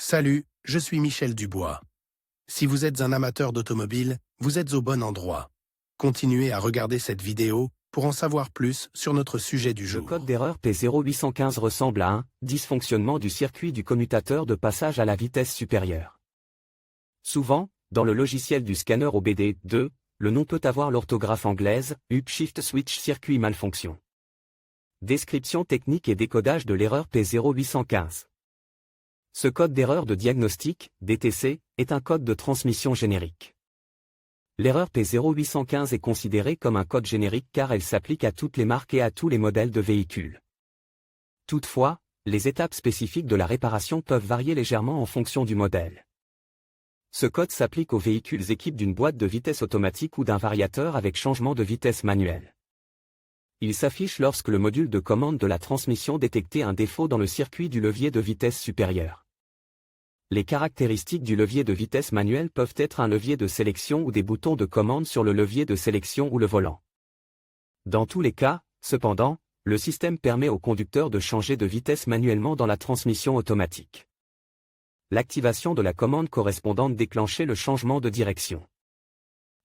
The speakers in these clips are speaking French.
Salut, je suis Michel Dubois. Si vous êtes un amateur d'automobile, vous êtes au bon endroit. Continuez à regarder cette vidéo pour en savoir plus sur notre sujet du jour. Le code d'erreur P0815 ressemble à un dysfonctionnement du circuit du commutateur de passage à la vitesse supérieure. Souvent, dans le logiciel du scanner OBD2, le nom peut avoir l'orthographe anglaise Upshift Switch Circuit Malfonction. Description technique et décodage de l'erreur P0815. Ce code d'erreur de diagnostic, DTC, est un code de transmission générique. L'erreur P0815 est considérée comme un code générique car elle s'applique à toutes les marques et à tous les modèles de véhicules. Toutefois, les étapes spécifiques de la réparation peuvent varier légèrement en fonction du modèle. Ce code s'applique aux véhicules équipés d'une boîte de vitesse automatique ou d'un variateur avec changement de vitesse manuel. Il s'affiche lorsque le module de commande de la transmission détecte un défaut dans le circuit du levier de vitesse supérieure. Les caractéristiques du levier de vitesse manuel peuvent être un levier de sélection ou des boutons de commande sur le levier de sélection ou le volant. Dans tous les cas, cependant, le système permet au conducteur de changer de vitesse manuellement dans la transmission automatique. L'activation de la commande correspondante déclenche le changement de direction.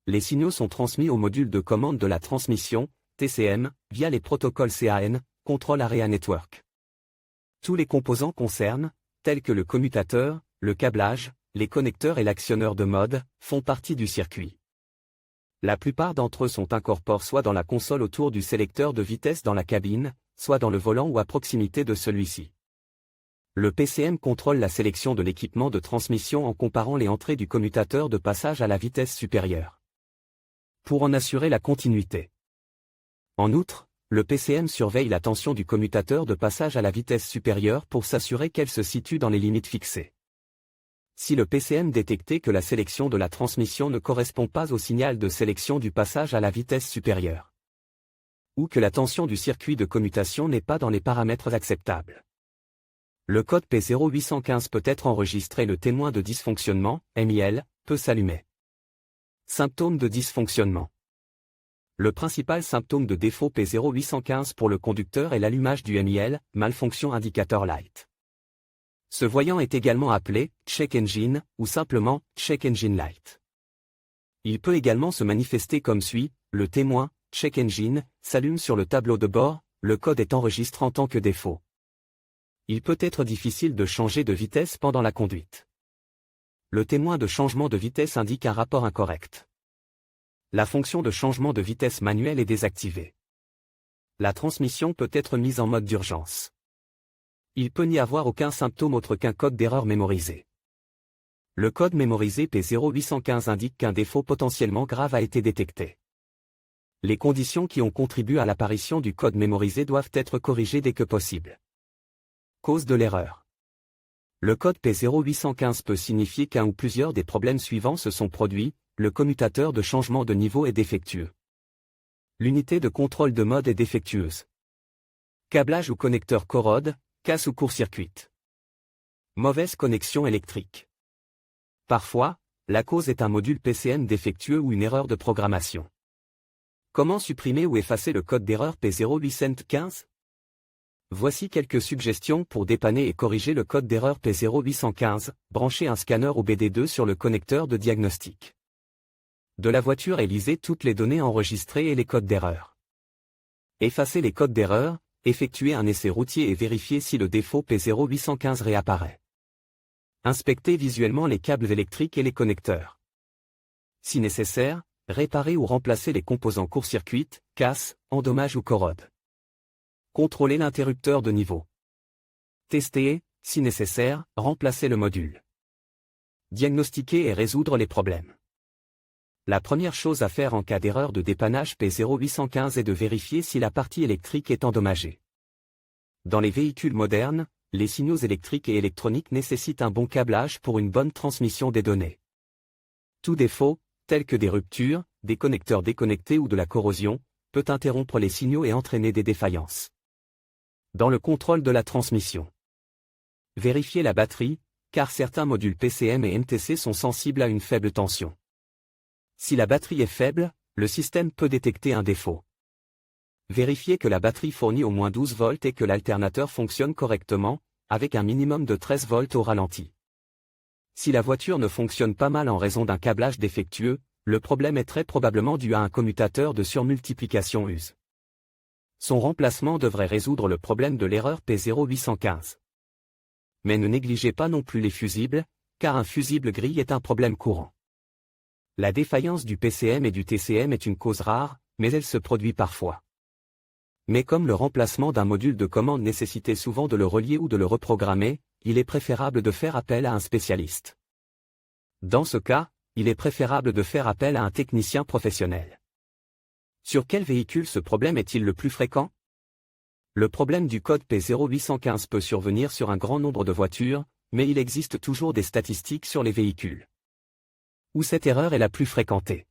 Les signaux sont transmis au module de commande de la transmission, TCM, via les protocoles CAN, Control Area Network. Tous les composants concernés, tels que le commutateur, le câblage, les connecteurs et l'actionneur de mode, font partie du circuit. La plupart d'entre eux sont incorporés soit dans la console autour du sélecteur de vitesse dans la cabine, soit dans le volant ou à proximité de celui-ci. Le PCM contrôle la sélection de l'équipement de transmission en comparant les entrées du commutateur de passage à la vitesse supérieure. Pour en assurer la continuité. En outre, le PCM surveille la tension du commutateur de passage à la vitesse supérieure pour s'assurer qu'elle se situe dans les limites fixées. Si le PCM détecte que la sélection de la transmission ne correspond pas au signal de sélection du passage à la vitesse supérieure, ou que la tension du circuit de commutation n'est pas dans les paramètres acceptables, le code P0815 peut être enregistré. Le témoin de dysfonctionnement, MIL, peut s'allumer. Symptômes de dysfonctionnement. Le principal symptôme de défaut P0815 pour le conducteur est l'allumage du MIL, Malfunction Indicator Light. Ce voyant est également appelé Check Engine ou simplement Check Engine Light. Il peut également se manifester comme suit: le témoin Check Engine s'allume sur le tableau de bord, le code est enregistré en tant que défaut. Il peut être difficile de changer de vitesse pendant la conduite. Le témoin de changement de vitesse indique un rapport incorrect. La fonction de changement de vitesse manuelle est désactivée. La transmission peut être mise en mode d'urgence. Il peut n'y avoir aucun symptôme autre qu'un code d'erreur mémorisé. Le code mémorisé P0815 indique qu'un défaut potentiellement grave a été détecté. Les conditions qui ont contribué à l'apparition du code mémorisé doivent être corrigées dès que possible. Cause de l'erreur. Le code P0815 peut signifier qu'un ou plusieurs des problèmes suivants se sont produits: le commutateur de changement de niveau est défectueux. L'unité de contrôle de mode est défectueuse. Câblage ou connecteur corrode, casse ou court-circuite. Mauvaise connexion électrique. Parfois, la cause est un module PCM défectueux ou une erreur de programmation. Comment supprimer ou effacer le code d'erreur P0815 ? Voici quelques suggestions pour dépanner et corriger le code d'erreur P0815. Branchez un scanner OBD2 sur le connecteur de diagnostic de la voiture et lisez toutes les données enregistrées et les codes d'erreur. Effacez les codes d'erreur, effectuez un essai routier et vérifiez si le défaut P0815 réapparaît. Inspectez visuellement les câbles électriques et les connecteurs. Si nécessaire, réparez ou remplacez les composants court-circuit, casse, endommage ou corrode. Contrôlez l'interrupteur de niveau. Testez, si nécessaire, remplacez le module. Diagnostiquer et résoudre les problèmes. La première chose à faire en cas d'erreur de dépannage P0815 est de vérifier si la partie électrique est endommagée. Dans les véhicules modernes, les signaux électriques et électroniques nécessitent un bon câblage pour une bonne transmission des données. Tout défaut, tel que des ruptures, des connecteurs déconnectés ou de la corrosion, peut interrompre les signaux et entraîner des défaillances. Dans le contrôle de la transmission. Vérifiez la batterie, car certains modules PCM et MTC sont sensibles à une faible tension. Si la batterie est faible, le système peut détecter un défaut. Vérifiez que la batterie fournit au moins 12 volts et que l'alternateur fonctionne correctement, avec un minimum de 13 volts au ralenti. Si la voiture ne fonctionne pas mal en raison d'un câblage défectueux, le problème est très probablement dû à un commutateur de surmultiplication US. Son remplacement devrait résoudre le problème de l'erreur P0815. Mais ne négligez pas non plus les fusibles, car un fusible grille est un problème courant. La défaillance du PCM et du TCM est une cause rare, mais elle se produit parfois. Mais comme le remplacement d'un module de commande nécessitait souvent de le relier ou de le reprogrammer, il est préférable de faire appel à un spécialiste. Dans ce cas, il est préférable de faire appel à un technicien professionnel. Sur quel véhicule ce problème est-il le plus fréquent? Le problème du code P0815 peut survenir sur un grand nombre de voitures, mais il existe toujours des statistiques sur les véhicules où cette erreur est la plus fréquentée.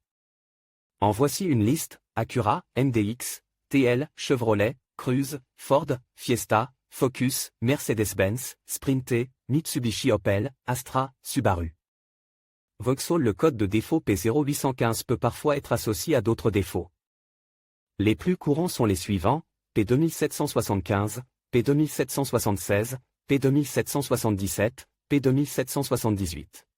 En voici une liste: Acura, MDX, TL, Chevrolet, Cruze, Ford, Fiesta, Focus, Mercedes-Benz, Sprinte, Mitsubishi, Opel, Astra, Subaru. Vauxhall. Le code de défaut P0815 peut parfois être associé à d'autres défauts. Les plus courants sont les suivants: P2775, P2776, P2777, P2778.